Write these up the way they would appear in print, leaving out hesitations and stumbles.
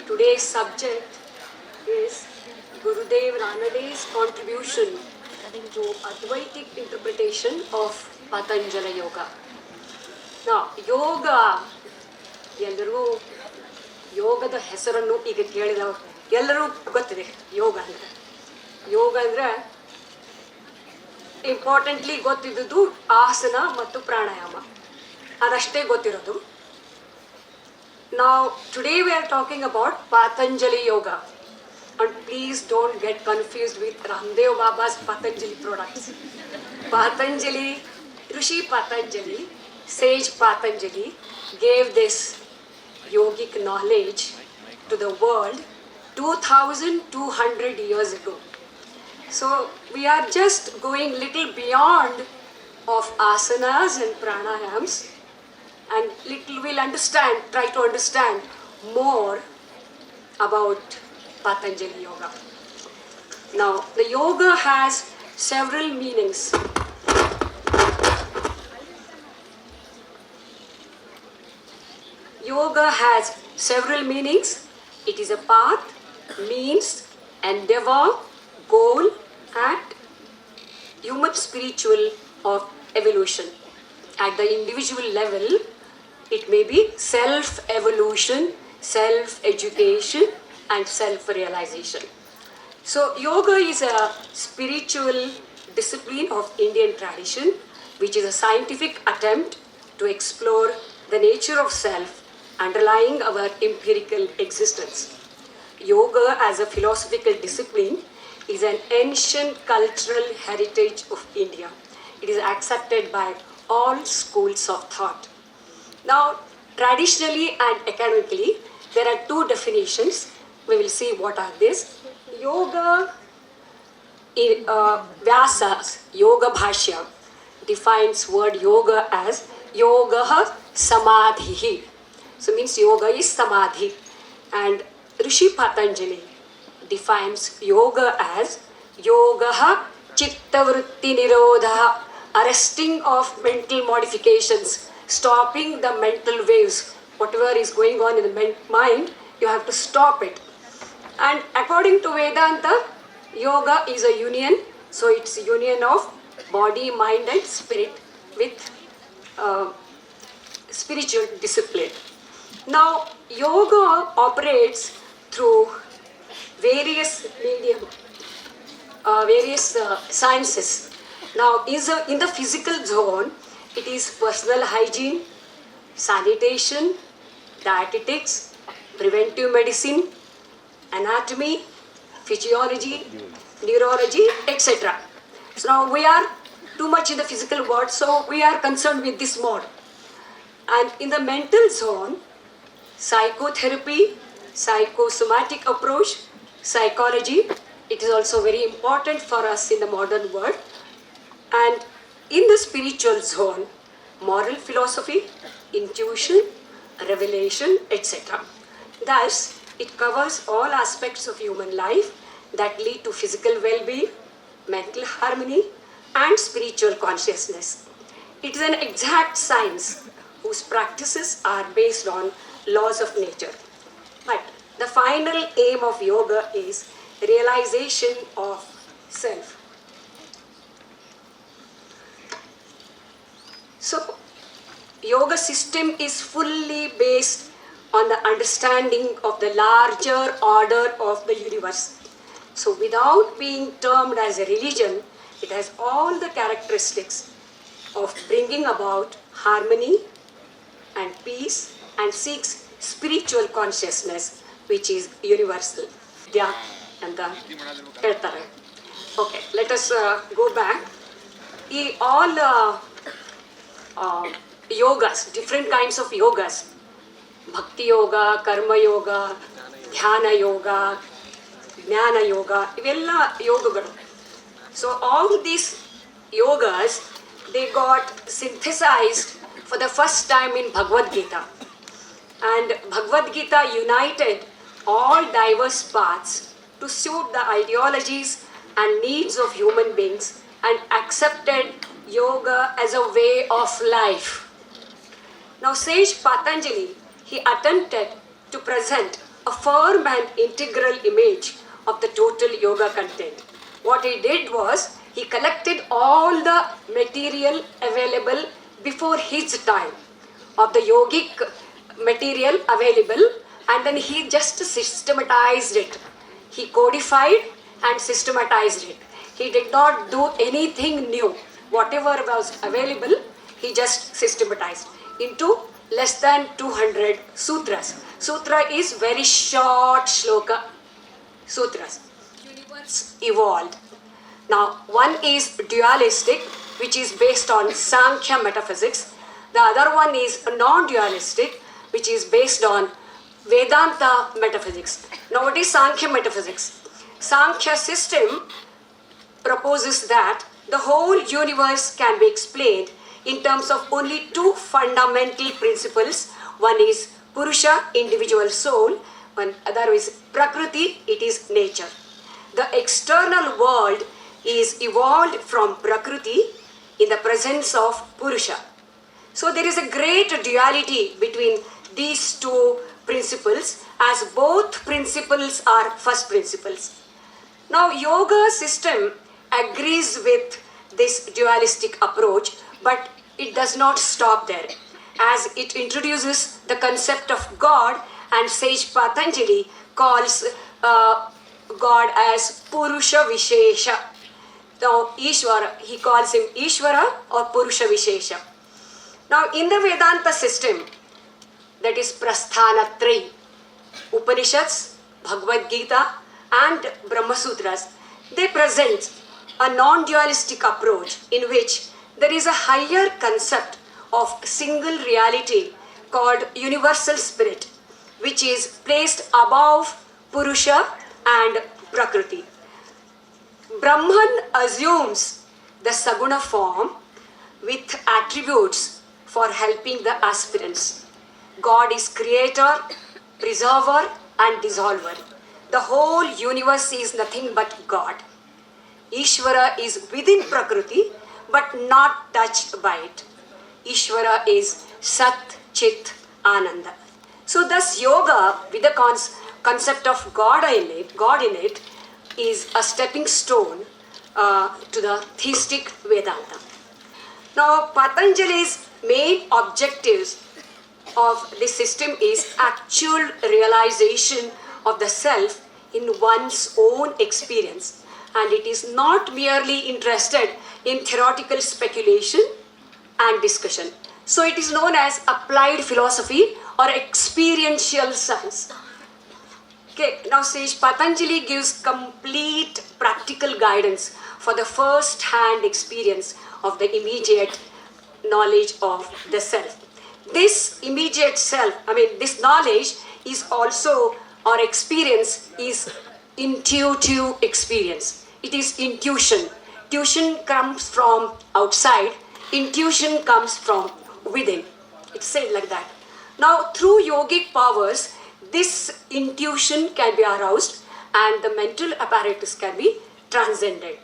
Today's subject is Gurudev Ranade's contribution to Advaitic interpretation of Patanjali Yoga. Now, yoga ಎಲ್ಲರಿಗೂ ಯೋಗದ ಹೆಸರನ್ನು ಈಗ ಕೇಳಿದವರು ಎಲ್ಲರೂ ಗೊತ್ತಿದೆ. ಯೋಗ ಅಂದರೆ ಇಂಪಾರ್ಟೆಂಟ್ಲಿ ಗೊತ್ತಿದ್ದು ಆಸನ ಮತ್ತು ಪ್ರಾಣಾಯಾಮ, ಅದಷ್ಟೇ ಗೊತ್ತಿರೋದು. Now, today we are talking about Patanjali Yoga. And please don't get confused with Ramdev Baba's Patanjali products. Patanjali, Rishi Patanjali, Sage Patanjali gave this yogic knowledge to the world 2200 years ago. So we are just going little beyond of asanas and pranayams, and little we'll try to understand more about Patanjali Yoga. Now, the yoga has several meanings. Yoga has several meanings. It is a path, means, endeavor, goal, and human spiritual of evolution. At the individual level, it may be self-evolution, self-education, and self-realization. So, yoga is a spiritual discipline of Indian tradition, which is a scientific attempt to explore the nature of self underlying our empirical existence. Yoga as a philosophical discipline is an ancient cultural heritage of India. It is accepted by all schools of thought. Now, traditionally and academically, there are two definitions. We will see what are these. Yoga, Vyasa's Yoga Bhashya defines word yoga as yoga samadhi. So means yoga is samadhi. And Rishi Patanjali defines yoga as yoga chitta vritti nirodha, arresting of mental modifications, stopping the mental waves. Whatever is going on in the mind, you have to stop it. And according to Vedanta, yoga is a union. So it's a union of body, mind and spirit with spiritual discipline. Now, yoga operates through various sciences. Now, in the physical zone, it is personal hygiene, sanitation, dietetics, preventive medicine, anatomy, physiology, neurology, etc. So now we are too much in the physical world, so we are concerned with this more. And in the mental zone, psychotherapy, psychosomatic approach, psychology, it is also very important for us in the modern world. And in the spiritual zone, moral philosophy, intuition, revelation, etc. Thus, it covers all aspects of human life that lead to physical well-being, mental harmony, and spiritual consciousness. It is an exact science whose practices are based on laws of nature. But the final aim of yoga is realization of self. So, yoga system is fully based on the understanding of the larger order of the universe. So, without being termed as a religion, it has all the characteristics of bringing about harmony and peace and seeks spiritual consciousness, which is universal. Okay, let us go back. All yogas, different kinds of yogas, bhakti yoga, karma yoga, dhyana yoga, jnana yoga, ivella yogagalu. So all these yogas, they got synthesized for the first time in Bhagavad Gita. And Bhagavad Gita united all diverse paths to suit the ideologies and needs of human beings and accepted yoga as a way of life. Now, Sage Patanjali, he attempted to present a firm and integral image of the total yoga content. What he did was he collected all the material available before his time of the yogic material available, and then he just systematized it. He codified and systematized it. He did not do anything new. Whatever was available, he just systematized into less than 200 sutras. Sutra is very short shloka sutras. Universe evolved. Now, one is dualistic, which is based on Sankhya metaphysics. The other one is non-dualistic, which is based on Vedanta metaphysics. Now, what is Sankhya metaphysics? Sankhya system proposes that the whole universe can be explained in terms of only two fundamental principles. One is Purusha, individual soul. One other is Prakriti, it is nature. The external world is evolved from Prakriti in the presence of Purusha. So there is a great duality between these two principles, as both principles are first principles. Now, yoga system agrees with this dualistic approach, but it does not stop there, as it introduces the concept of God, and sage Patanjali calls God as Purusha Vishesha. Now, Ishvara, he calls him Ishvara or Purusha Vishesha. Now, in the Vedanta system, that is Prasthanatraya, Upanishads, Bhagavad Gita, and Brahma Sutras, they present a non-dualistic approach in which there is a higher concept of single reality called universal spirit, which is placed above Purusha and Prakriti. Brahman assumes the Saguna form with attributes for helping the aspirants. God is creator, preserver, and dissolver. The whole universe is nothing but God. Ishvara is within Prakriti but not touched by it. Ishvara is Sat, Chit, Ananda. So thus yoga with the concept of God in it is a stepping stone to the theistic Vedanta. Now, Patanjali's main objectives of this system is actual realization of the self in one's own experience, and it is not merely interested in theoretical speculation and discussion. So it is known as applied philosophy or experiential science. Okay, now sage Patanjali gives complete practical guidance for the first-hand experience of the immediate knowledge of the self. This immediate self, this knowledge is also, or experience is intuitive experience. It is intuition. Intuition comes from outside. Intuition comes from within. It's said like that. Now, through yogic powers, this intuition can be aroused and the mental apparatus can be transcended.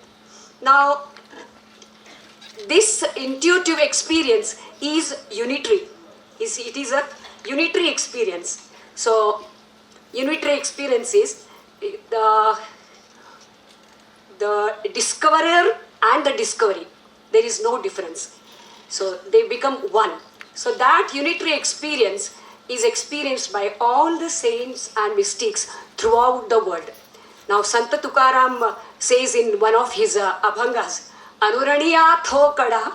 Now, this intuitive experience is unitary. It is a unitary experience. So, unitary experience is the discoverer and the discovery. There is no difference. So, they become one. So, that unitary experience is experienced by all the saints and mystics throughout the world. Now, Santa Tukaram says in one of his abhangas, Anuraniya thokada,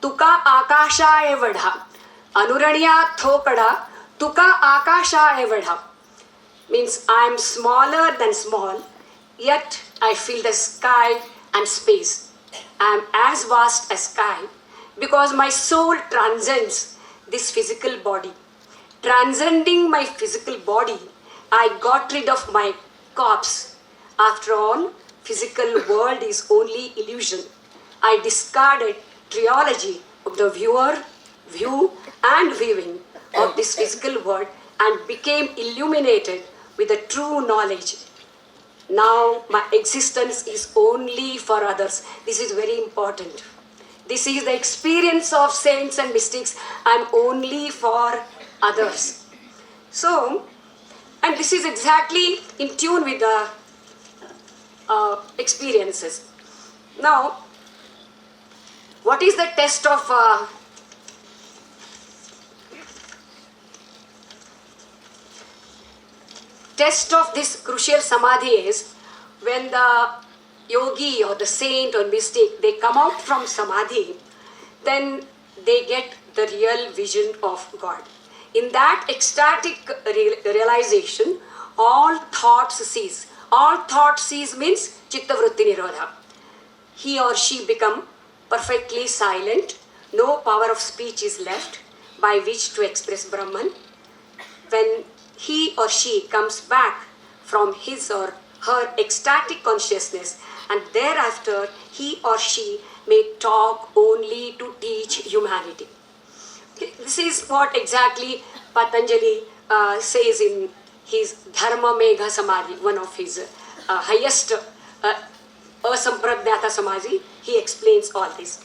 tuka akasha evada. Anuraniya thokada, tuka akasha evada. Means I am smaller than small, yet I feel the sky and space. I am as vast as sky because my soul transcends this physical body. Transcending my physical body, I got rid of my corpse. After all, physical world is only illusion. I discarded triology of the view and viewing of this physical world and became illuminated with the true knowledge. Now my existence is only for others. This is very important. This is the experience of saints and mystics. I am only for others. So, And this is exactly in tune with the experiences. Now, what is the test of this crucial samadhi is when the yogi or the saint or mystic, they come out from samadhi, then they get the real vision of God. In that ecstatic realization, all thoughts cease. All thoughts cease means chitta vritti nirodha. He or she become perfectly silent. No power of speech is left by which to express Brahman. When he or she comes back from his or her ecstatic consciousness, and thereafter he or she may talk only to teach humanity. Okay, this is what exactly Patanjali says in his Dharma Megha Samadhi, one of his highest Asampradhyata Samadhi. He explains all this.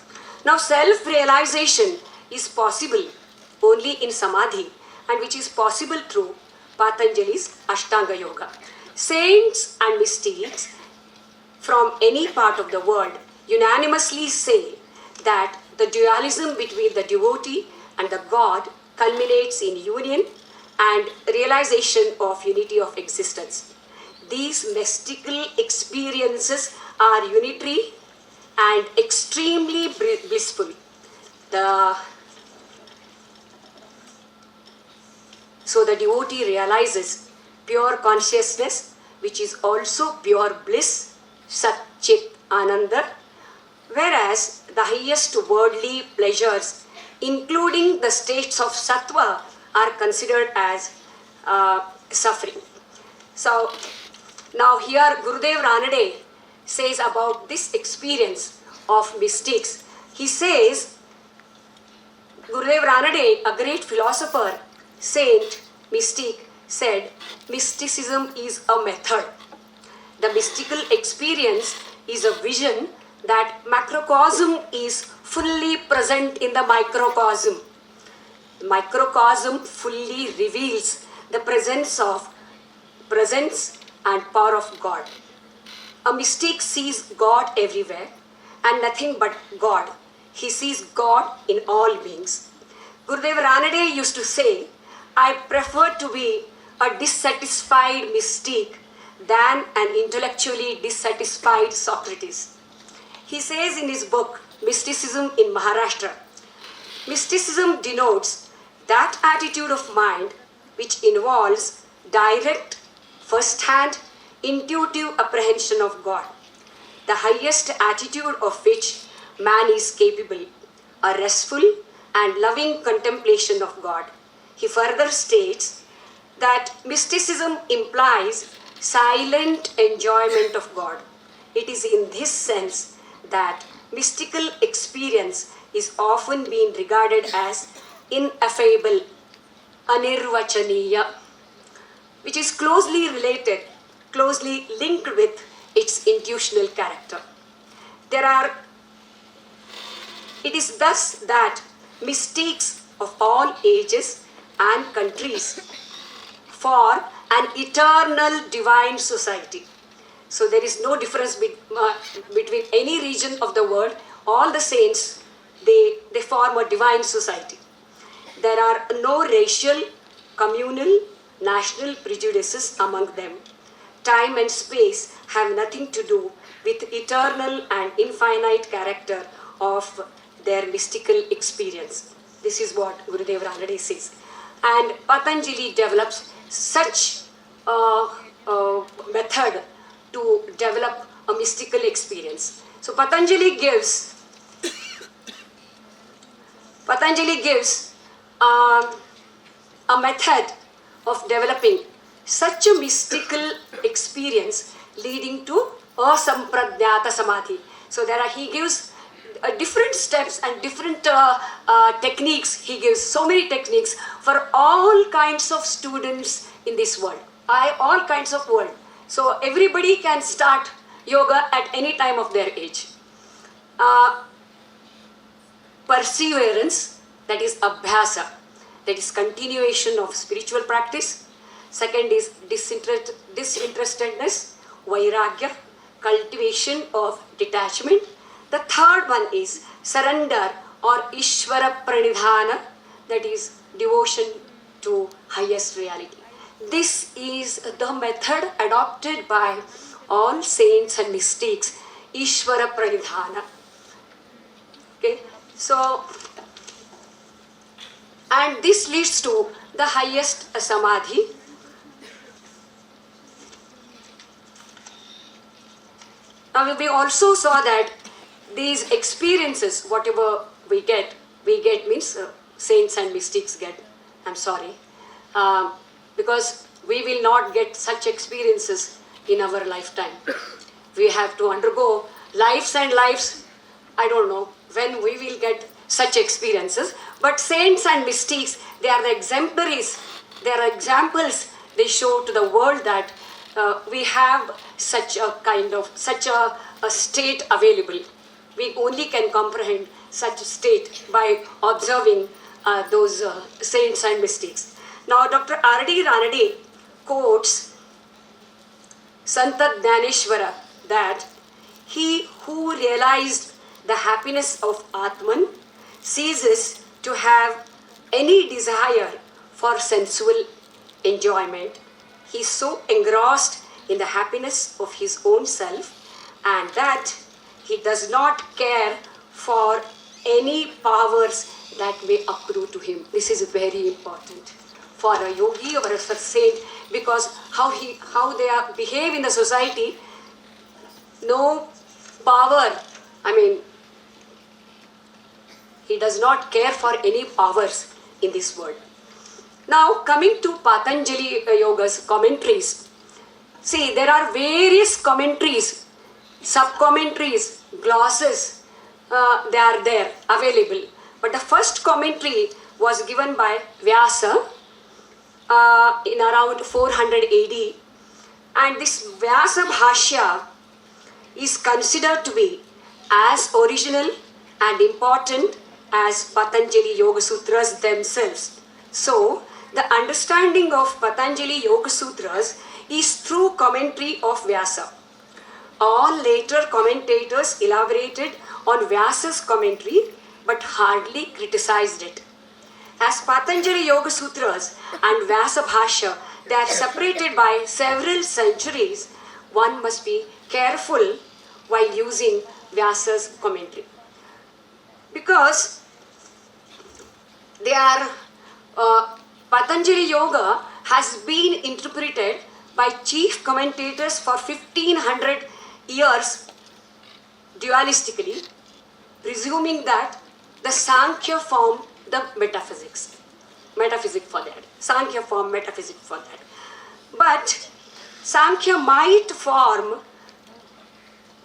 Now, self-realization is possible only in Samadhi, and which is possible through Patanjali's Ashtanga Yoga. Saints and mystics from any part of the world unanimously say that the dualism between the devotee and the God culminates in union and realization of unity of existence. These mystical experiences are unitary and extremely blissful. So the devotee realizes pure consciousness, which is also pure bliss, Sat Chit Ananda, whereas the highest worldly pleasures, including the states of sattva, are considered as suffering. So now here Gurudev Ranade says about this experience of mystics. He says, Gurudev Ranade, a great philosopher, saint, mystic, said, mysticism is a method. The mystical experience is a vision that macrocosm is fully present in the microcosm. Microcosm fully reveals the presence and power of God. A mystic sees God everywhere and nothing but God. He sees God in all beings. Gurudev Ranade used to say, I prefer to be a dissatisfied mystic than an intellectually dissatisfied Socrates. He says in his book, Mysticism in Maharashtra, mysticism denotes that attitude of mind which involves direct, first-hand, intuitive apprehension of God, the highest attitude of which man is capable, a restful and loving contemplation of God. He further states that mysticism implies silent enjoyment of God. It is in this sense that mystical experience is often being regarded as ineffable, anirvachaniya, which is closely related, closely linked with its intuitional character. It is thus that mystics of all ages and countries for an eternal divine society. So there is no difference between any region of the world. All the saints, they form a divine society. There are no racial, communal, national prejudices among them. Time and space have nothing to do with eternal and infinite character of their mystical experience. This is what Gurudev Ranade says. And Patanjali develops such a method to develop a mystical experience. So Patanjali gives a method of developing such a mystical experience leading to asampradhyata samadhi. So he gives different steps and different techniques. He gives so many techniques for all kinds of students in this world, all kinds of world. So everybody can start yoga at any time of their age. Perseverance, that is abhyasa, that is continuation of spiritual practice. Second is disinterestedness, vairagya, cultivation of detachment. The third one is surrender or Ishvara Pranidhana, that is devotion to highest reality. This is the method adopted by all saints and mystics, Ishvara Pranidhana. Okay, so, and this leads to the highest samadhi. Now we also saw that these experiences, whatever we get means saints and mystics get, I'm sorry, because we will not get such experiences in our lifetime. We have to undergo lives and lives, I don't know when we will get such experiences, but saints and mystics, they are the exemplaries, they are examples, they show to the world that we have such a state available. We only can comprehend such a state by observing those saints and mystics. Now Dr. R.D. Ranade quotes Santa Dnyaneshwara that he who realized the happiness of Atman ceases to have any desire for sensual enjoyment. He is so engrossed in the happiness of his own self, and that he does not care for any powers that may accrue to him. This is very important for a yogi or a saint, because how they behave in the society, no power, he does not care for any powers in this world. Now coming to Patanjali Yoga's commentaries. See, there are various commentaries, sub-commentaries, glosses, they are there, available. But the first commentary was given by Vyasa in around 400 AD. And this Vyasa Bhashya is considered to be as original and important as Patanjali Yoga Sutras themselves. So, the understanding of Patanjali Yoga Sutras is through commentary of Vyasa. All later commentators elaborated on Vyasa's commentary but hardly criticized it. As Patanjali Yoga Sutras and Vyasa Bhashya, they are separated by several centuries, one must be careful while using Vyasa's commentary. Because they are, Patanjali Yoga has been interpreted by chief commentators for 1500 years dualistically, presuming that the Sankhya form the metaphysic for that. Sankhya form metaphysic for that. But Sankhya might form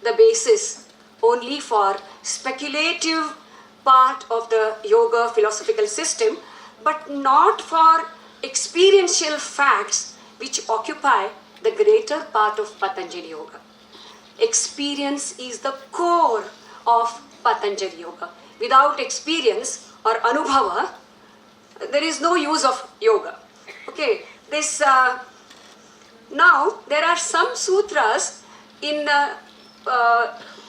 the basis only for speculative part of the yoga philosophical system, but not for experiential facts which occupy the greater part of Patanjali Yoga. Experience is the core of Patanjali Yoga. Without experience or anubhava, there is no use of yoga. Okay, this now there are some sutras in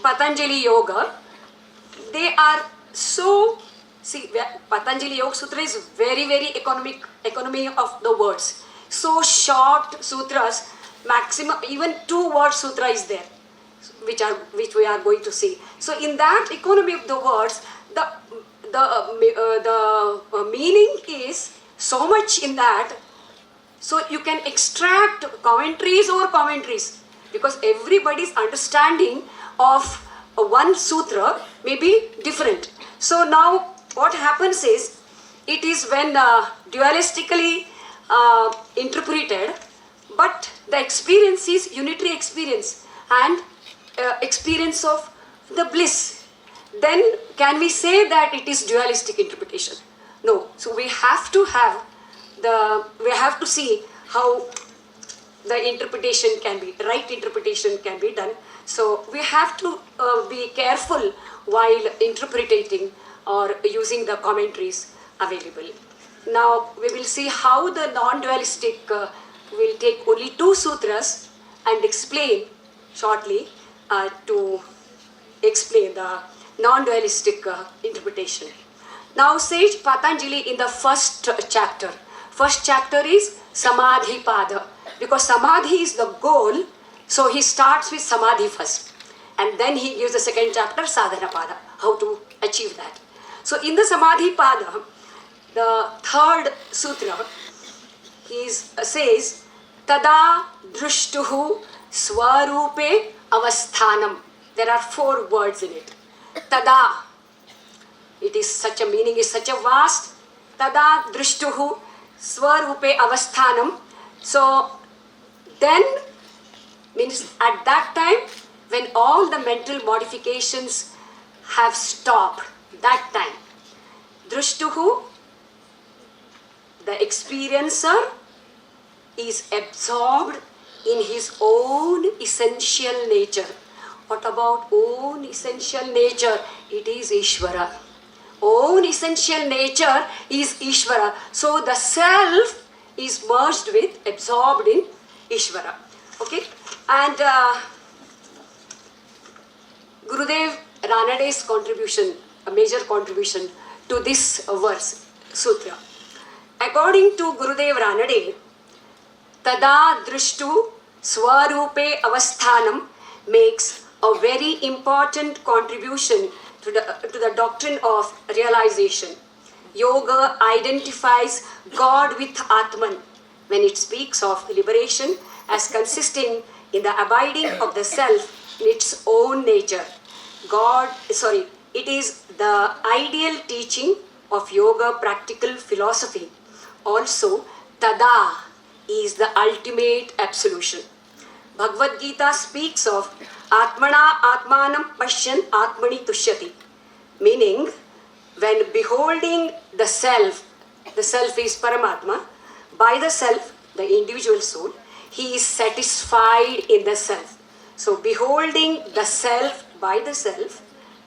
Patanjali Yoga. They are so, see, Patanjali Yoga Sutra is very, very economy of the words. So short sutras, maximum, even 2-word sutra is there, which we are going to see. So in that economy of the words, the meaning is so much in that, so you can extract commentaries over commentaries, because everybody's understanding of one sutra may be different. So now what happens is, it is when dualistically interpreted, but the experience is unitary experience and experience of the bliss. Then can we say that it is dualistic interpretation? No. So we have to see how the interpretation can be, right interpretation can be done. So we have to be careful while interpreting or using the commentaries available. Now we will see how the non-dualistic we'll take only 2 sutras and explain shortly to explain the non-dualistic interpretation. Now sage Patanjali in the first chapter is Samadhi Pada, because Samadhi is the goal, so he starts with Samadhi first and then he gives the second chapter Sadhana Pada, how to achieve that. So in the Samadhi Pada, the third sutra, he says Tada Drushtuhu Swarupe Avasthanam. There are 4 words in it. Tada, it is such a meaning, is such a vast. Tada Drushtuhu Swarupe Avasthanam. So then means at that time when all the mental modifications have stopped, that time Drushtuhu, the experiencer, is absorbed in his own essential nature. What about own essential nature? It is Ishvara. Own essential nature is Ishvara. So the self is merged with, absorbed in Ishvara. Okay? And Gurudev Ranade's contribution, a major contribution to this verse, sutra. According to Gurudev Ranade, Tada Drushtu Swarupe Avasthanam makes a very important contribution to the doctrine of realization. Yoga identifies God with Atman when it speaks of liberation as consisting in the abiding of the self in its own nature. It is the ideal teaching of yoga practical philosophy. Also, Tada is the ultimate absolution. Bhagavad Gita speaks of Atmana Atmanam Pashyan Atmani Tushyati, meaning when beholding the self is Paramatma, by the self, the individual soul, he is satisfied in the self. So beholding the self by the self,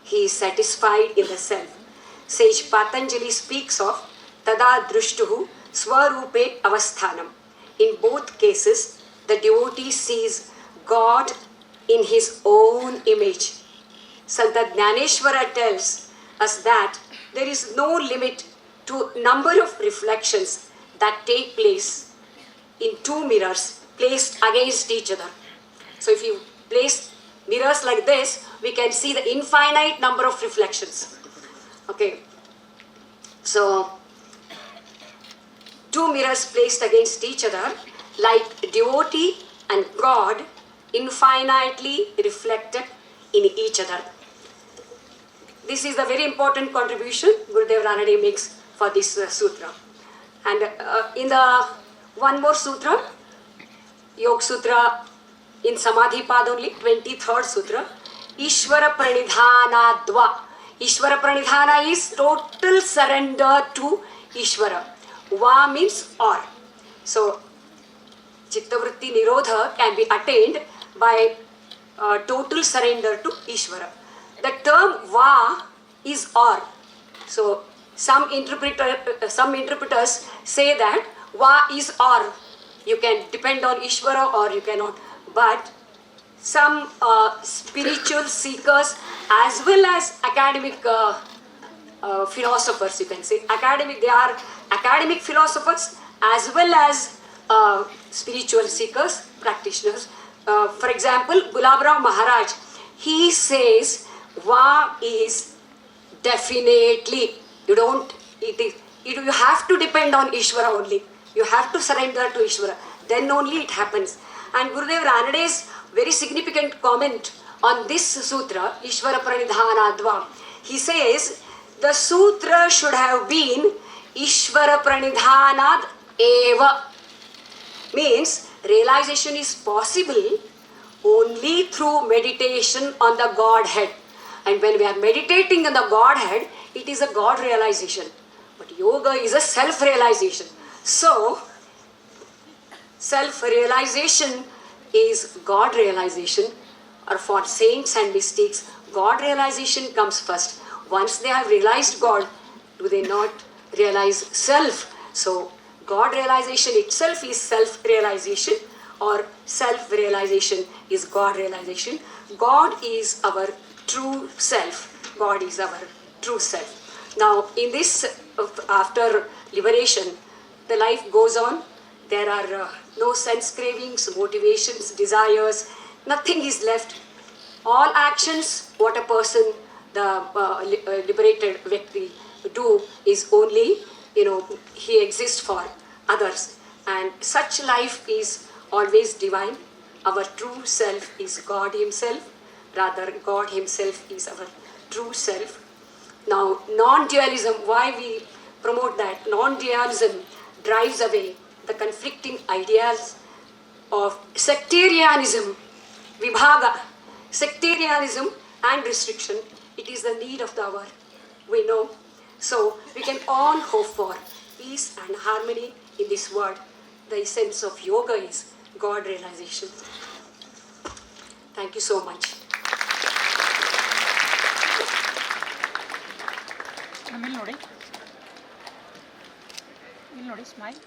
he is satisfied in the self. Sage Patanjali speaks of Tada Drushtuhu Swarupe Avasthanam. In both cases, the devotee sees God in his own image. Santa Jnaneshwara tells us that there is no limit to number of reflections that take place in 2 mirrors placed against each other. So if you place mirrors like this, we can see the infinite number of reflections. Okay. So 2 mirrors placed against each other, like devotee and God, infinitely reflected in each other. This is the very important contribution Gurudev Ranade makes for this sutra. And in the one more sutra, Yoga Sutra in Samadhi Pad only, 23rd sutra, Ishvara Pranidhana Dva. Ishvara Pranidhana is total surrender to Ishvara. Va means or. So, Chittavritti Nirodha can be attained by total surrender to Ishvara. The term Va is or. So, some interpreters say that Va is or. You can depend on Ishvara or you cannot. But some spiritual seekers as well as academic philosophers, you can say. They are academic philosophers as well as spiritual seekers, practitioners. For example, Gulabrao Maharaj, he says Va is definitely, you have to depend on Ishvara only. You have to surrender to Ishvara. Then only it happens. And Gurudev Ranade's very significant comment on this sutra, Ishvara Pranidhana Dva, he says the sutra should have been Ishvara Pranidhanad Eva. Means realization is possible only through meditation on the Godhead. And when we are meditating on the Godhead, it is a God realization. But yoga is a self-realization. So, self-realization is God realization, or for saints and mystics, God realization comes first. Once they have realized God, do they not realize self? So, God realization itself is self-realization, or self-realization is God realization. God is our true self. God is our true self. Now, in this, after liberation, the life goes on. There are no sense cravings, motivations, desires. Nothing is left. All actions, what a person, the liberated Vyakti do is only, he exists for others. And such life is always divine. Our true self is God Himself. Rather, God Himself is our true self. Now, non-dualism, why we promote that? Non-dualism drives away the conflicting ideas of sectarianism, vibhaga, sectarianism and restriction. It is the need of the hour, we know. So we can all hope for peace and harmony in this world. The essence of yoga is God realization. Thank you so much. ಇಲ್ಲಿ ನೋಡಿ smile.